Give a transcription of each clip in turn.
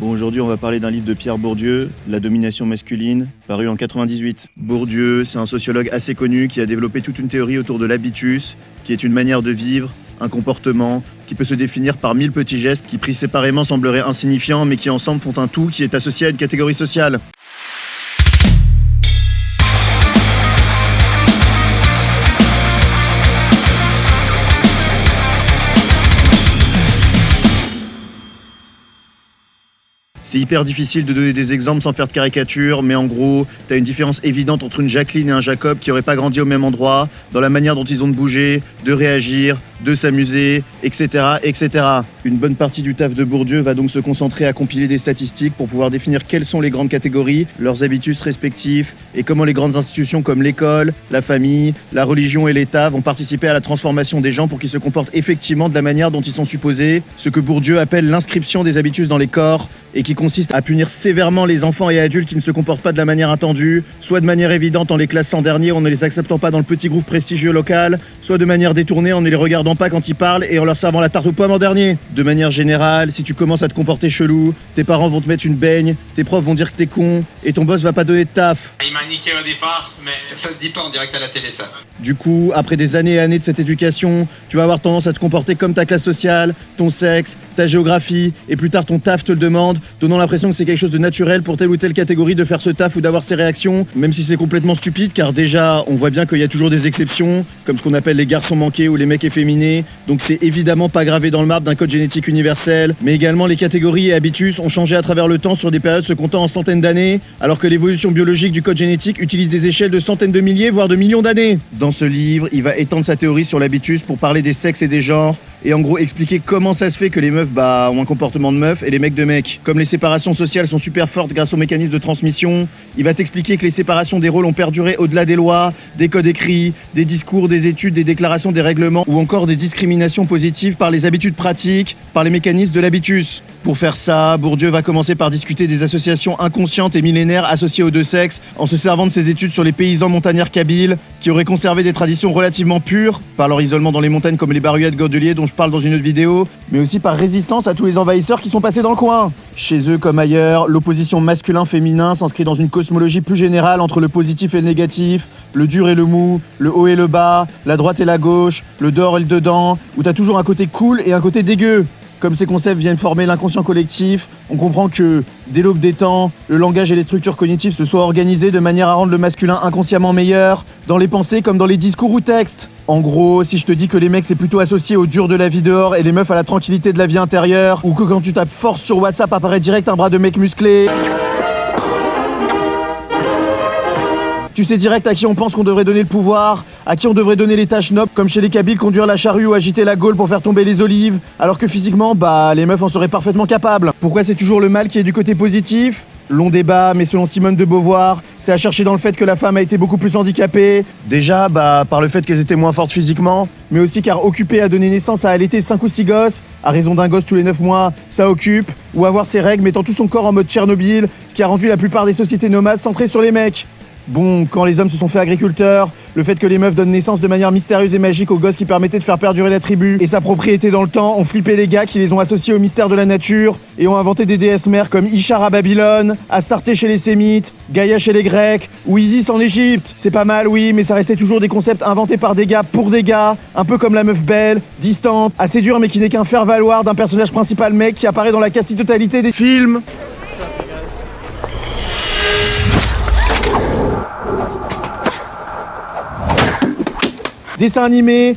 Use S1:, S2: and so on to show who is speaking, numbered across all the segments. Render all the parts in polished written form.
S1: Bon, aujourd'hui, on va parler d'un livre de Pierre Bourdieu, La domination masculine, paru en 98. Bourdieu, c'est un sociologue assez connu qui a développé toute une théorie autour de l'habitus, qui est une manière de vivre, un comportement, qui peut se définir par 1000 petits gestes qui pris séparément sembleraient insignifiants, mais qui ensemble font un tout qui est associé à une catégorie sociale. C'est hyper difficile de donner des exemples sans faire de caricature, mais en gros, t'as une différence évidente entre une Jacqueline et un Jacob qui n'auraient pas grandi au même endroit, dans la manière dont ils ont de bouger, de réagir, de s'amuser, etc., etc. Une bonne partie du taf de Bourdieu va donc se concentrer à compiler des statistiques pour pouvoir définir quelles sont les grandes catégories, leurs habitus respectifs, et comment les grandes institutions comme l'école, la famille, la religion et l'État vont participer à la transformation des gens pour qu'ils se comportent effectivement de la manière dont ils sont supposés, ce que Bourdieu appelle l'inscription des habitus dans les corps, et qui consiste à punir sévèrement les enfants et adultes qui ne se comportent pas de la manière attendue, soit de manière évidente en les classant derniers en ne les acceptant pas dans le petit groupe prestigieux local, soit de manière détournée en ne les regardant pas quand ils parlent et en leur servant la tarte aux pommes en dernier. De manière générale, si tu commences à te comporter chelou, tes parents vont te mettre une baigne, tes profs vont dire que t'es con, et ton boss va pas donner de taf.
S2: Il m'a niqué au départ, mais ça se dit pas en direct à la télé, ça.
S1: Du coup, après des années et années de cette éducation, tu vas avoir tendance à te comporter comme ta classe sociale, ton sexe, ta géographie, et plus tard ton taf te le demande, donnant l'impression que c'est quelque chose de naturel pour telle ou telle catégorie de faire ce taf ou d'avoir ces réactions, même si c'est complètement stupide, car déjà, on voit bien qu'il y a toujours des exceptions, comme ce qu'on appelle les garçons manqués ou les mecs efféminés, donc c'est évidemment pas gravé dans le marbre d'un code génétique universel, mais également les catégories et habitus ont changé à travers le temps sur des périodes se comptant en centaines d'années, alors que l'évolution biologique du code génétique utilise des échelles de centaines de milliers, voire de millions d'années. Dans ce livre, il va étendre sa théorie sur l'habitus pour parler des sexes et des genres, et en gros expliquer comment ça se fait que les meufs ont un comportement de meuf et les mecs de mecs. Comme les séparations sociales sont super fortes grâce aux mécanismes de transmission, il va t'expliquer que les séparations des rôles ont perduré au-delà des lois, des codes écrits, des discours, des études, des déclarations, des règlements ou encore des discriminations positives par les habitudes pratiques, par les mécanismes de l'habitus. Pour faire ça, Bourdieu va commencer par discuter des associations inconscientes et millénaires associées aux deux sexes en se servant de ses études sur les paysans montagnards kabyles qui auraient conservé des traditions relativement pures par leur isolement dans les montagnes comme les Baruiades Godelier dont je parle dans une autre vidéo, mais aussi par résistance à tous les envahisseurs qui sont passés dans le coin. Chez eux comme ailleurs, l'opposition masculin-féminin s'inscrit dans une cosmologie plus générale entre le positif et le négatif, le dur et le mou, le haut et le bas, la droite et la gauche, le dehors et le dedans, où t'as toujours un côté cool et un côté dégueu. Comme ces concepts viennent former l'inconscient collectif, on comprend que, dès l'aube des temps, le langage et les structures cognitives se soient organisés de manière à rendre le masculin inconsciemment meilleur, dans les pensées comme dans les discours ou textes. En gros, si je te dis que les mecs c'est plutôt associé au dur de la vie dehors et les meufs à la tranquillité de la vie intérieure, ou que quand tu tapes force sur WhatsApp apparaît direct un bras de mec musclé... Tu sais direct à qui on pense qu'on devrait donner le pouvoir, à qui on devrait donner les tâches nobles, comme chez les Kabyles conduire la charrue ou agiter la gaule pour faire tomber les olives, alors que physiquement, les meufs en seraient parfaitement capables. Pourquoi c'est toujours le mal qui est du côté positif ? Long débat, mais selon Simone de Beauvoir, c'est à chercher dans le fait que la femme a été beaucoup plus handicapée. Déjà, par le fait qu'elles étaient moins fortes physiquement, mais aussi car occupée à donner naissance à allaiter 5 ou 6 gosses, à raison d'un gosse tous les 9 mois, ça occupe, ou avoir ses règles mettant tout son corps en mode Tchernobyl, ce qui a rendu la plupart des sociétés nomades centrées sur les mecs. Bon, quand les hommes se sont fait agriculteurs, le fait que les meufs donnent naissance de manière mystérieuse et magique aux gosses qui permettaient de faire perdurer la tribu et sa propriété dans le temps ont flippé les gars qui les ont associés au mystère de la nature et ont inventé des déesses mères comme Ishar à Babylone, Astarté chez les Sémites, Gaïa chez les Grecs ou Isis en Égypte. C'est pas mal, oui, mais ça restait toujours des concepts inventés par des gars pour des gars, un peu comme la meuf belle, distante, assez dure mais qui n'est qu'un faire-valoir d'un personnage principal mec qui apparaît dans la quasi-totalité des films. Dessins animés,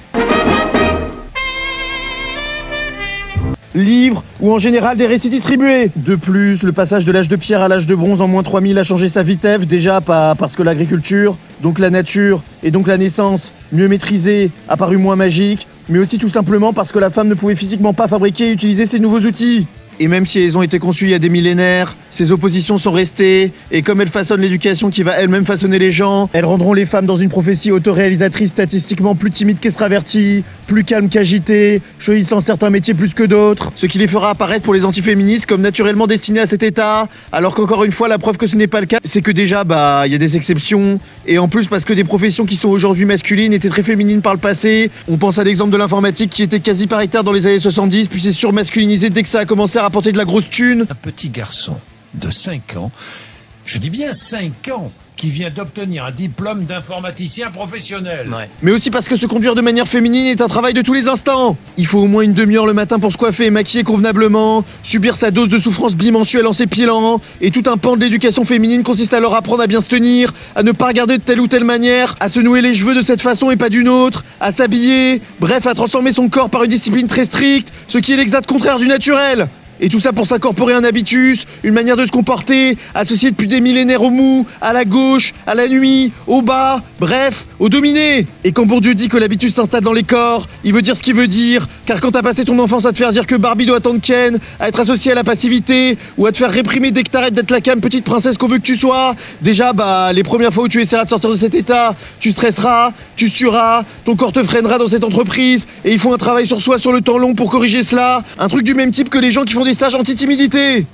S1: livres ou en général des récits distribués. De plus, le passage de l'âge de pierre à l'âge de bronze en moins 3000 a changé sa vitesse, déjà pas parce que l'agriculture, donc la nature et donc la naissance, mieux maîtrisée, a paru moins magique, mais aussi tout simplement parce que la femme ne pouvait physiquement pas fabriquer et utiliser ces nouveaux outils. Et même si elles ont été conçues il y a des millénaires, ces oppositions sont restées, et comme elles façonnent l'éducation qui va elle-même façonner les gens, elles rendront les femmes dans une prophétie autoréalisatrice statistiquement plus timide qu'extraverties, plus calmes qu'agitées, choisissant certains métiers plus que d'autres, ce qui les fera apparaître pour les antiféministes comme naturellement destinées à cet état, alors qu'encore une fois, la preuve que ce n'est pas le cas, c'est que déjà, il y a des exceptions, et en plus parce que des professions qui sont aujourd'hui masculines étaient très féminines par le passé, on pense à l'exemple de l'informatique qui était quasi paritaire dans les années 70, puis s'est surmasculinisé dès que ça a commencé à rapporter de la grosse thune.
S3: Un petit garçon de 5 ans, je dis bien 5 ans, qui vient d'obtenir un diplôme d'informaticien professionnel.
S4: Ouais.
S1: Mais aussi parce que se conduire de manière féminine est un travail de tous les instants. Il faut au moins une demi-heure le matin pour se coiffer et maquiller convenablement, subir sa dose de souffrance bimensuelle en s'épilant, et tout un pan de l'éducation féminine consiste à leur apprendre à bien se tenir, à ne pas regarder de telle ou telle manière, à se nouer les cheveux de cette façon et pas d'une autre, à s'habiller, bref, à transformer son corps par une discipline très stricte, ce qui est l'exact contraire du naturel. Et tout ça pour s'incorporer un habitus, une manière de se comporter, associée depuis des millénaires au mou, à la gauche, à la nuit, au bas, bref, au dominé. Et quand Bourdieu dit que l'habitus s'installe dans les corps, il veut dire ce qu'il veut dire, car quand t'as passé ton enfance à te faire dire que Barbie doit attendre Ken, à être associé à la passivité, ou à te faire réprimer dès que t'arrêtes d'être la cam petite princesse qu'on veut que tu sois, déjà, les premières fois où tu essaieras de sortir de cet état, tu stresseras, tu sueras, ton corps te freinera dans cette entreprise, et il faut un travail sur soi sur le temps long pour corriger cela, un truc du même type que les gens qui font des stages anti-timidité.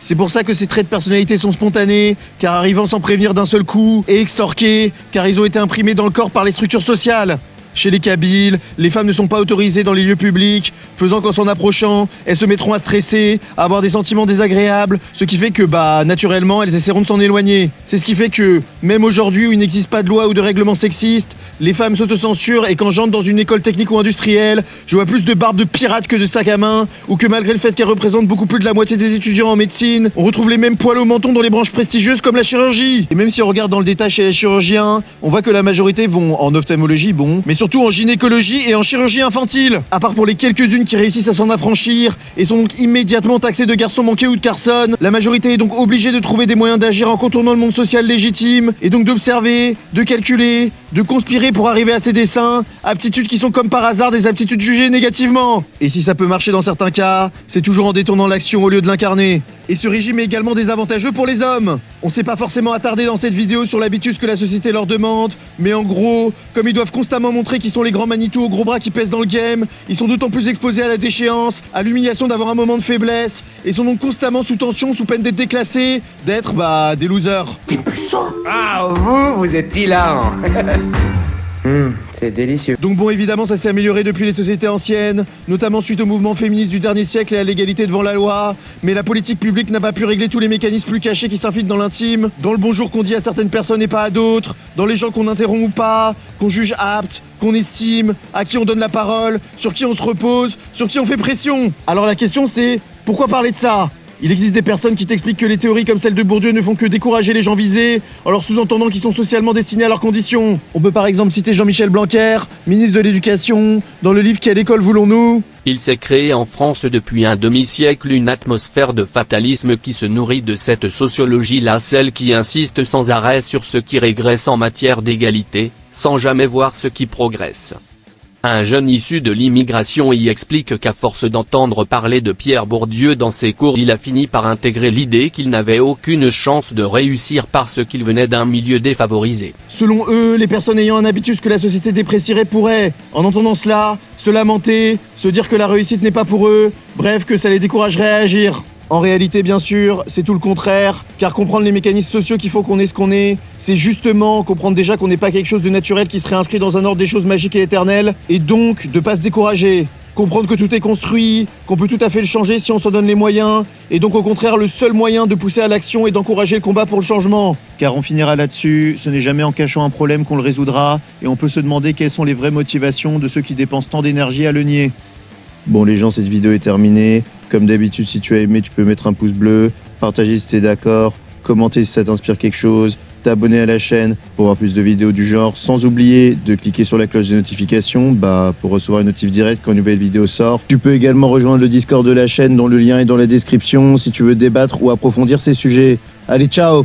S1: C'est pour ça que ces traits de personnalité sont spontanés, car arrivant sans prévenir d'un seul coup, et extorqués, car ils ont été imprimés dans le corps par les structures sociales. Chez les Kabyles, les femmes ne sont pas autorisées dans les lieux publics, faisant qu'en s'en approchant, elles se mettront à stresser, à avoir des sentiments désagréables, ce qui fait que, naturellement, elles essaieront de s'en éloigner. C'est ce qui fait que, même aujourd'hui où il n'existe pas de loi ou de règlement sexiste, les femmes s'autocensurent et quand j'entre dans une école technique ou industrielle, je vois plus de barbes de pirates que de sacs à main, ou que malgré le fait qu'elles représentent beaucoup plus de la moitié des étudiants en médecine, on retrouve les mêmes poils au menton dans les branches prestigieuses comme la chirurgie. Et même si on regarde dans le détail chez les chirurgiens, on voit que la majorité vont en ophtalmologie, mais surtout en gynécologie et en chirurgie infantile. À part pour les quelques-unes qui réussissent à s'en affranchir et sont donc immédiatement taxées de garçons manqués ou de garçons, la majorité est donc obligée de trouver des moyens d'agir en contournant le monde social légitime et donc d'observer, de calculer, de conspirer pour arriver à ses desseins, aptitudes qui sont comme par hasard des aptitudes jugées négativement. Et si ça peut marcher dans certains cas, c'est toujours en détournant l'action au lieu de l'incarner. Et ce régime est également désavantageux pour les hommes. On s'est pas forcément attardé dans cette vidéo sur l'habitus que la société leur demande, mais en gros, comme ils doivent constamment montrer qu'ils sont les grands Manitou aux gros bras qui pèsent dans le game, ils sont d'autant plus exposés à la déchéance, à l'humiliation d'avoir un moment de faiblesse, et sont donc constamment sous tension, sous peine d'être déclassés, d'être, des losers.
S5: T'es puissant.
S6: Ah, vous êtes hilarant. C'est délicieux.
S1: Donc évidemment, ça s'est amélioré depuis les sociétés anciennes, notamment suite au mouvement féministe du dernier siècle et à l'égalité devant la loi, mais la politique publique n'a pas pu régler tous les mécanismes plus cachés qui s'infiltrent dans l'intime, dans le bonjour qu'on dit à certaines personnes et pas à d'autres, dans les gens qu'on interrompt ou pas, qu'on juge aptes, qu'on estime, à qui on donne la parole, sur qui on se repose, sur qui on fait pression. Alors la question c'est, pourquoi parler de ça ? Il existe des personnes qui t'expliquent que les théories comme celle de Bourdieu ne font que décourager les gens visés, en leur sous-entendant qu'ils sont socialement destinés à leurs conditions. On peut par exemple citer Jean-Michel Blanquer, ministre de l'Éducation, dans le livre Quelle école voulons-nous ?
S7: Il s'est créé en France depuis un demi-siècle une atmosphère de fatalisme qui se nourrit de cette sociologie-là, celle qui insiste sans arrêt sur ce qui régresse en matière d'égalité, sans jamais voir ce qui progresse. Un jeune issu de l'immigration y explique qu'à force d'entendre parler de Pierre Bourdieu dans ses cours, il a fini par intégrer l'idée qu'il n'avait aucune chance de réussir parce qu'il venait d'un milieu défavorisé.
S1: Selon eux, les personnes ayant un habitus que la société déprécierait pourraient, en entendant cela, se lamenter, se dire que la réussite n'est pas pour eux, bref que ça les découragerait à agir. En réalité, bien sûr, c'est tout le contraire, car comprendre les mécanismes sociaux qui font qu'on est ce qu'on est, c'est justement comprendre déjà qu'on n'est pas quelque chose de naturel qui serait inscrit dans un ordre des choses magiques et éternelles, et donc de pas se décourager. Comprendre que tout est construit, qu'on peut tout à fait le changer si on s'en donne les moyens, et donc au contraire le seul moyen de pousser à l'action est d'encourager le combat pour le changement. Car on finira là-dessus, ce n'est jamais en cachant un problème qu'on le résoudra, et on peut se demander quelles sont les vraies motivations de ceux qui dépensent tant d'énergie à le nier. Bon les gens, cette vidéo est terminée. Comme d'habitude, si tu as aimé, tu peux mettre un pouce bleu, partager si t'es d'accord, commenter si ça t'inspire quelque chose, t'abonner à la chaîne pour voir plus de vidéos du genre, sans oublier de cliquer sur la cloche de notification pour recevoir une notif directe quand une nouvelle vidéo sort. Tu peux également rejoindre le Discord de la chaîne dont le lien est dans la description si tu veux débattre ou approfondir ces sujets. Allez, ciao!